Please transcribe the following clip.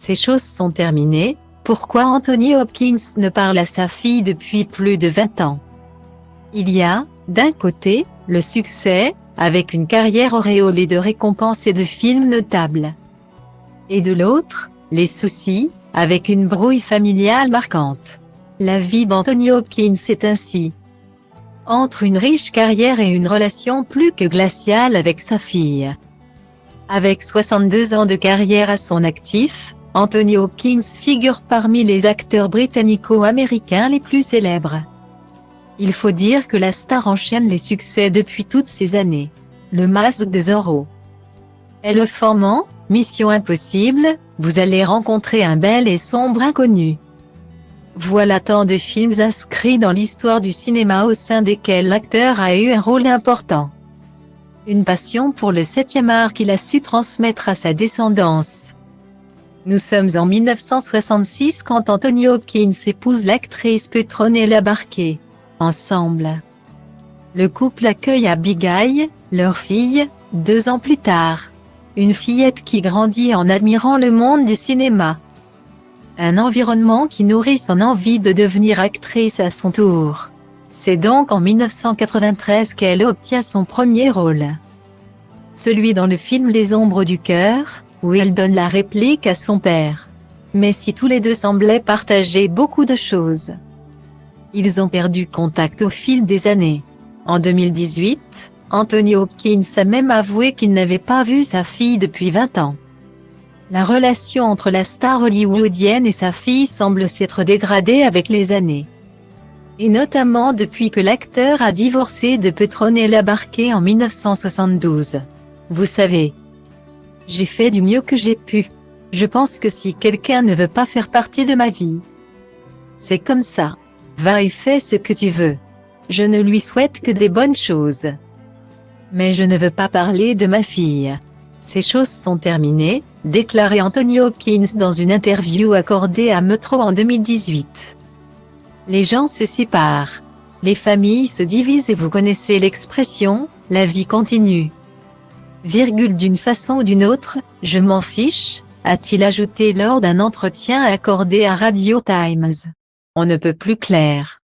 Ces choses sont terminées. Pourquoi Anthony Hopkins ne parle à sa fille depuis plus de 20 ans? Il y a, d'un côté, le succès, avec une carrière auréolée de récompenses et de films notables. Et de l'autre, les soucis, avec une brouille familiale marquante. La vie d'Anthony Hopkins est ainsi. Entre une riche carrière et une relation plus que glaciale avec sa fille. Avec 62 ans de carrière à son actif, Anthony Hopkins figure parmi les acteurs britannico-américains les plus célèbres. Il faut dire que la star enchaîne les succès depuis toutes ces années. Le Masque de Zorro. Éléphant, Mission Impossible, vous allez rencontrer un bel et sombre inconnu. Voilà tant de films inscrits dans l'histoire du cinéma au sein desquels l'acteur a eu un rôle important. Une passion pour le 7e art qu'il a su transmettre à sa descendance. Nous sommes en 1966 quand Anthony Hopkins épouse l'actrice Petronella Barquet. Ensemble, le couple accueille Abigail, leur fille, 2 ans plus tard. Une fillette qui grandit en admirant le monde du cinéma. Un environnement qui nourrit son envie de devenir actrice à son tour. C'est donc en 1993 qu'elle obtient son premier rôle. Celui dans le film Les Ombres du cœur, où elle donne la réplique à son père. Mais si tous les deux semblaient partager beaucoup de choses, ils ont perdu contact au fil des années. En 2018, Anthony Hopkins a même avoué qu'il n'avait pas vu sa fille depuis 20 ans. La relation entre la star hollywoodienne et sa fille semble s'être dégradée avec les années. Et notamment depuis que l'acteur a divorcé de Petronella Barquet en 1972. Vous savez, j'ai fait du mieux que j'ai pu. Je pense que si quelqu'un ne veut pas faire partie de ma vie, c'est comme ça. Va et fais ce que tu veux. Je ne lui souhaite que des bonnes choses. Mais je ne veux pas parler de ma fille. Ces choses sont terminées, déclarait Anthony Hopkins dans une interview accordée à Metro en 2018. Les gens se séparent. Les familles se divisent et vous connaissez l'expression, la vie continue. D'une façon ou d'une autre, je m'en fiche, a-t-il ajouté lors d'un entretien accordé à Radio Times. On ne peut plus clair.